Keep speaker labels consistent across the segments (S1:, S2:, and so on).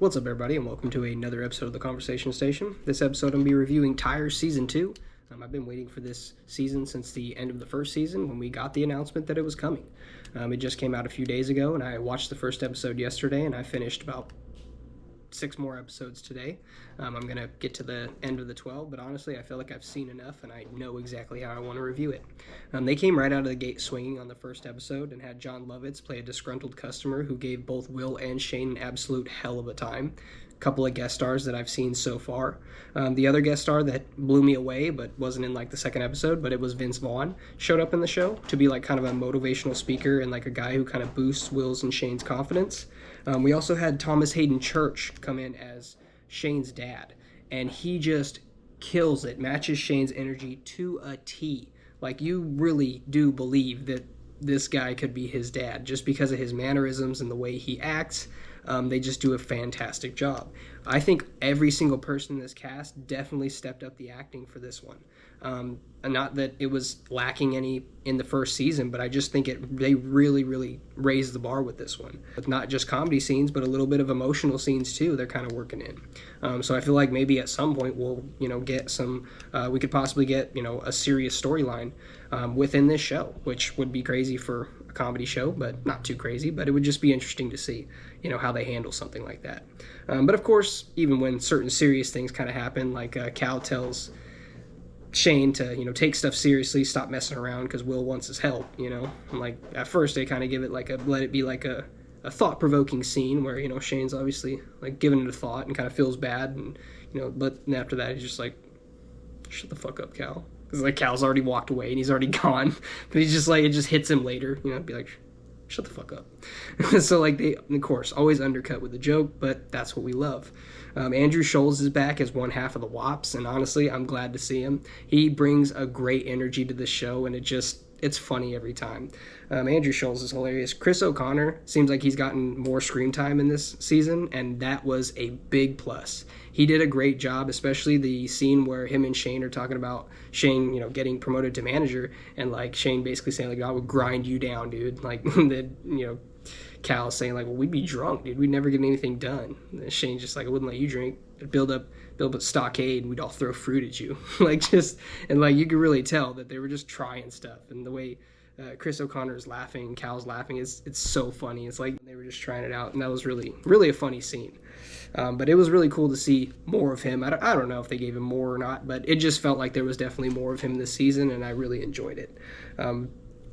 S1: What's up, everybody, and welcome to another episode of the Conversation Station. This episode, I'm going to be reviewing Tires Season 2. I've been waiting for this season since the end of the first season when we got the announcement that it was coming. It just came out a few days ago, and I watched the first episode yesterday, and I finished about 6 more episodes today. I'm going to get to the end of the 12, but honestly, I feel like I've seen enough, and I know exactly how I want to review it. They came right out of the gate swinging on the first episode and had Jon Lovitz play a disgruntled customer who gave both Will and Shane an absolute hell of a time. Couple of guest stars that I've seen so far. The other guest star that blew me away, but wasn't in like the second episode, but it was Vince Vaughn, showed up in the show to be like kind of a motivational speaker and like a guy who kind of boosts Will's and Shane's confidence. We also had Thomas Hayden Church come in as Shane's dad, and he just kills it, matches Shane's energy to a T. Like, you really do believe that this guy could be his dad just because of his mannerisms and the way he acts. They just do a fantastic job. I think every single person in this cast definitely stepped up the acting for this one. And not that it was lacking any in the first season, but I just think they really, really raised the bar with this one. With not just comedy scenes, but a little bit of emotional scenes too. They're kind of working in. So I feel like maybe at some point we'll, get some. We could possibly get, a serious storyline within this show, which would be crazy for a comedy show, but not too crazy. But it would just be interesting to see, how they handle something like that. But of course, even when certain serious things kind of happen, like Cal tells Shane to, take stuff seriously, stop messing around because Will wants his help, And like at first they kind of give it let it be like a thought-provoking scene where, Shane's obviously like giving it a thought and kind of feels bad. And, but after that he's just like, shut the fuck up, Cal. Because like Cal's already walked away and he's already gone. But he's just like, it just hits him later, be like, shut the fuck up. So like they, of course, always undercut with a joke, but that's what we love. Andrew Scholes is back as one half of the Wops, and honestly, I'm glad to see him. He brings a great energy to the show, and it's funny every time. Andrew Scholes is hilarious. Chris O'Connor seems like he's gotten more screen time in this season, and that was a big plus. He did a great job, especially the scene where him and Shane are talking about Shane, getting promoted to manager, and like Shane basically saying like, I would grind you down, dude. Like that, Cal saying like, well, we'd be drunk, dude. We'd never get anything done. And Shane's just like, I wouldn't let you drink. I'd build up a stockade and we'd all throw fruit at you. You could really tell that they were just trying stuff. And the way Chris O'Connor is laughing, Cal's laughing, it's so funny. It's like they were just trying it out, and that was really, really a funny scene. But it was really cool to see more of him. I don't know if they gave him more or not, but it just felt like there was definitely more of him this season, and I really enjoyed it.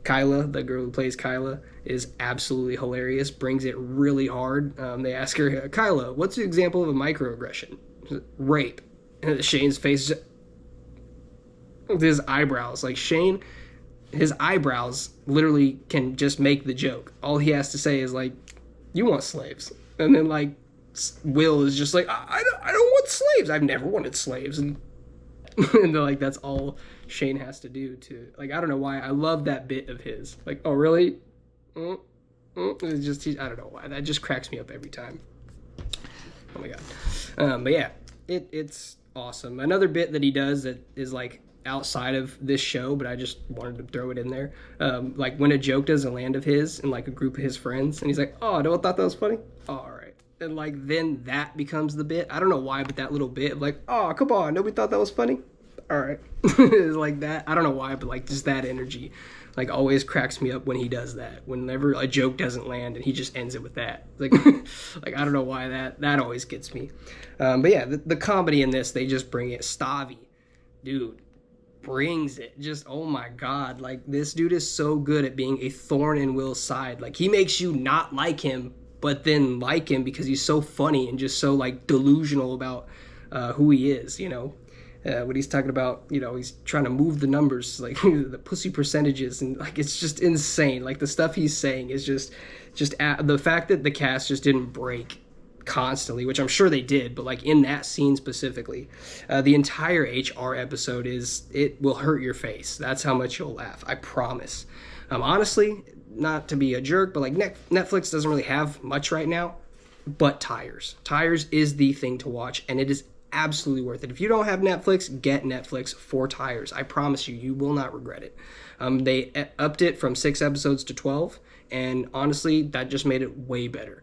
S1: Kyla, the girl who plays Kyla, is absolutely hilarious, brings it really hard. They ask her, Kyla, what's an example of a microaggression? Rape. And Shane's face, with his eyebrows. Like, Shane, his eyebrows literally can just make the joke. All he has to say is, like, you want slaves. And then, like, Will is just like, I don't want slaves. I've never wanted slaves. And they're like, that's all Shane has to do to, like, I don't know why. I love that bit of his. Like, oh, really? It's just, I don't know why. That just cracks me up every time. Oh, my God. But, yeah, it's awesome. Another bit that he does that is, like, outside of this show, but I just wanted to throw it in there. Like, when a joke doesn't land of his and, like, a group of his friends, and he's like, oh, no one thought that was funny? Oh, all right. And, like, then that becomes the bit. I don't know why, but that little bit of, like, oh, come on, nobody thought that was funny? All right. It's like that. I don't know why, but, like, just that energy, like, always cracks me up when he does that. Whenever a joke doesn't land and he just ends it with that. Like, like, I don't know why that always gets me. But, yeah, the comedy in this, they just bring it. Stavi, dude, brings it. Just, oh, my God. Like, this dude is so good at being a thorn in Will's side. Like, he makes you not like him, but then like him because he's so funny and just so, like, delusional about who he is, when he's talking about, he's trying to move the numbers, like the pussy percentages, and like, it's just insane. Like, the stuff he's saying is just the fact that the cast just didn't break constantly, which I'm sure they did, but like in that scene specifically, the entire HR episode it will hurt your face. That's how much you'll laugh. I promise. Honestly, not to be a jerk, but like Netflix doesn't really have much right now, but Tires is the thing to watch, and it is absolutely worth it. If you don't have Netflix, get Netflix for Tires. I promise you will not regret it. They upped it from 6 episodes to 12, and honestly, that just made it way better.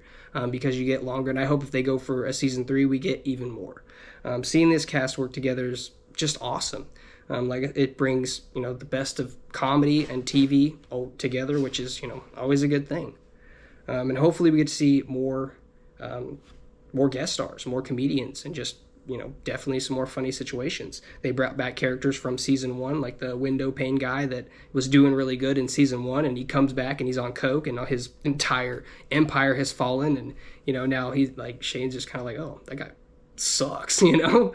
S1: because you get longer. And I hope if they go for a season 3, we get even more. Seeing this cast work together is just awesome. Like it brings, the best of comedy and TV all together, which is, always a good thing. And hopefully we get to see more guest stars, more comedians, and just, definitely some more funny situations. They brought back characters from season 1, like the window pane guy that was doing really good in season 1, and he comes back and he's on coke, and his entire empire has fallen, and, now he's like, Shane's just kind of like, oh, that guy sucks, so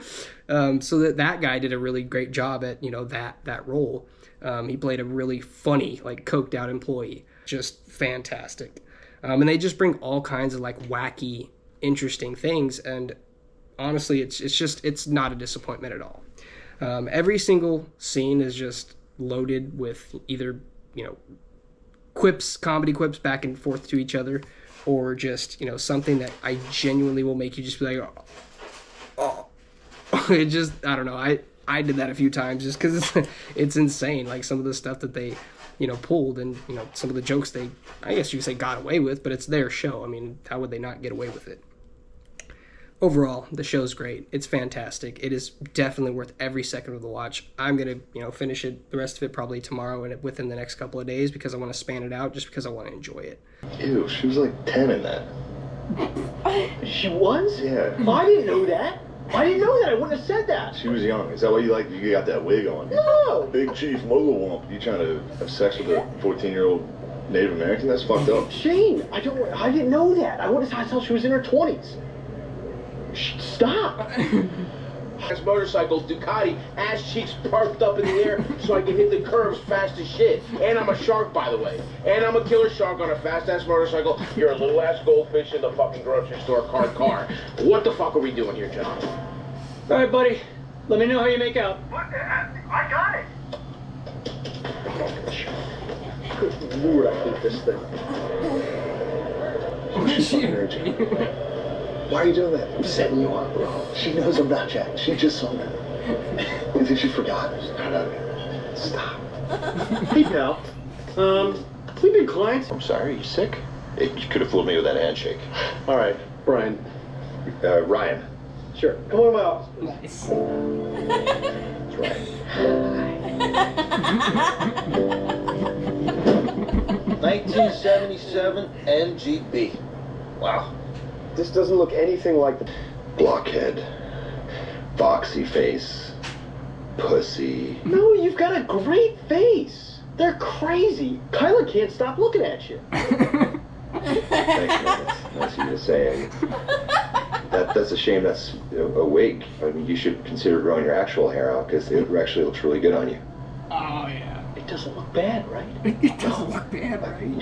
S1: that guy did a really great job at, that role. He played a really funny, like, coked out employee. Just fantastic. And they just bring all kinds of, like, wacky, interesting things, and honestly, it's not a disappointment at all. Every single scene is just loaded with either, comedy quips back and forth to each other, or just, something that I genuinely will make you just be like, oh. It just, I don't know, I did that a few times just because it's insane, like some of the stuff that they, pulled, and, some of the jokes they, I guess you could say, got away with, but it's their show. I mean, how would they not get away with it? Overall, the show's great. It's fantastic. It is definitely worth every second of the watch. I'm going to, finish it, the rest of it probably tomorrow and within the next couple of days, because I want to span it out just because I want to enjoy it.
S2: Ew, she was like 10 in that.
S3: She was?
S2: Yeah.
S3: I didn't know that. I didn't know that. I wouldn't have said that.
S2: She was young. Is that why you got that wig on?
S3: No.
S2: Big Chief Mogulwump. You trying to have sex with a 14-year-old Native American? That's fucked up.
S3: Shane, I didn't know that. I would have thought she was in her 20s. Stop.
S4: This motorcycle, Ducati, ass cheeks parked up in the air so I can hit the curves fast as shit. And I'm a shark, by the way. And I'm a killer shark on a fast-ass motorcycle. You're a little-ass goldfish in the fucking grocery store car. What the fuck are we doing here, John?
S3: All right, buddy. Let me know how you make out.
S5: What? I got it.
S3: Good Lord, I hate this thing.
S2: She's fucking urgent. Why are you doing that?
S3: I'm setting you up, bro.
S2: She knows I'm not Jack. She just saw that. You think she forgot? No. Stop.
S3: Hey, pal. We've been clients.
S2: I'm sorry, you sick? You could have fooled me with that handshake.
S3: All right, Brian.
S2: Ryan.
S3: Sure. Come on to my office.
S1: Nice.
S2: That's right.
S4: 1977 NGB. Wow.
S3: This doesn't look anything like the...
S2: Blockhead. Foxy face. Pussy.
S3: No, you've got a great face. They're crazy. Kyla can't stop looking at you.
S2: Thanks, man. That's you to say. That's a shame that's a wig. I mean, you should consider growing your actual hair out, because it actually looks really good on you.
S1: Oh, yeah.
S3: It doesn't look bad, right?
S1: It doesn't look bad, right?
S2: You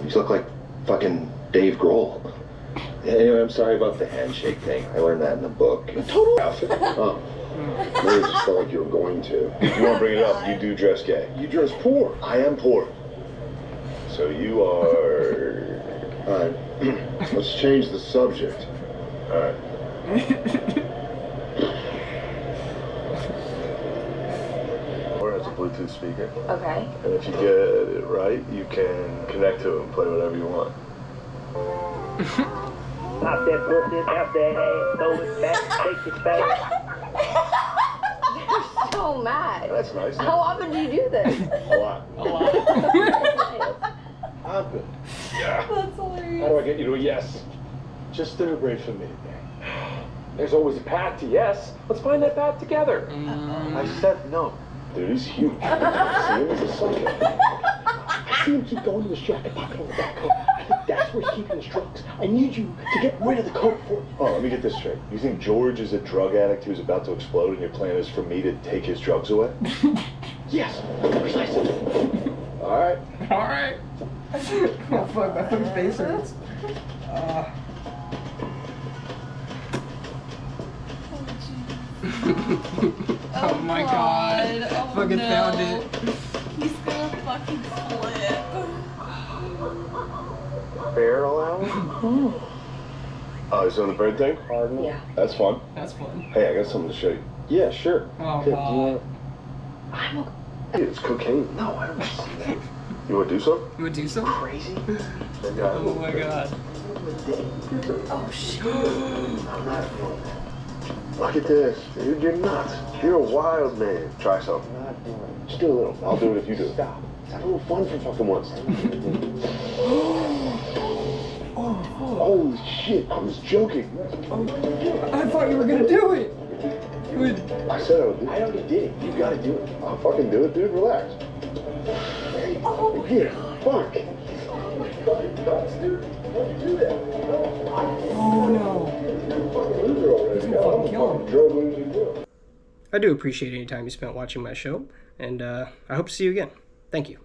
S2: just look like fucking Dave Grohl. Anyway, I'm sorry about the handshake thing. I learned that in the book.
S3: Total
S2: Outfit. Oh. Maybe it just felt like you were going to. If you want to bring it up, you do dress gay.
S3: You dress poor.
S2: I am poor. So you are...
S5: Alright, let's change the subject.
S2: Alright.
S5: Or has a Bluetooth speaker.
S6: Okay.
S5: And if you get it right, you can connect to it and play whatever you want.
S7: Pop that pussy, tap that ass, throw it back, take it back.
S6: You're so mad.
S5: That's nice.
S6: How often do you do this?
S5: A lot.
S2: I'm good.
S5: Yeah.
S6: That's hilarious.
S5: How do I get you to a yes? Just integrate for me.
S8: There's always a path to yes. Let's find that path together.
S5: I said no. Dude, he's huge. See him as a psycho.
S3: I see him keep going to his jacket pocket on the back coat. I think that's where he's keeping his drugs. I need you to get rid of the coat for me.
S5: Oh, let me get this straight. You think George is a drug addict who's about to explode and your plan is for me to take his drugs away?
S3: Yes, precisely.
S5: All right.
S1: Alright. Oh, fuck, my fucking face hurts. Oh my god.
S9: Oh,
S1: Fucking
S9: no.
S1: found it.
S9: He's gonna fucking flip.
S5: Fair allowance? Oh, so the bird thing?
S6: Yeah.
S5: That's fun.
S1: That's fun.
S5: Hey, I got something to show you. Yeah, sure.
S1: Oh,
S5: Okay,
S1: god.
S6: I'm okay.
S5: Hey, it's cocaine. No, I don't want to see that. You want to do something?
S1: You would do so?
S5: Crazy?
S1: Oh my god.
S6: Oh shit.
S2: I'm not doing that. Look at this, dude. You're nuts. You're a wild man. Try something.
S5: I'm not doing it. Just do a little. I'll do it if you do it.
S2: Stop. Have a little fun for fucking once.
S5: Holy shit, I was joking.
S1: I thought you were gonna do it.
S5: I said I would do it.
S2: I already did it. You gotta do it.
S5: I'll fucking do it, dude. Relax.
S2: Here, fuck.
S1: Oh no. He's gonna fucking kill him. I do appreciate any time you spent watching my show, and I hope to see you again. Thank you.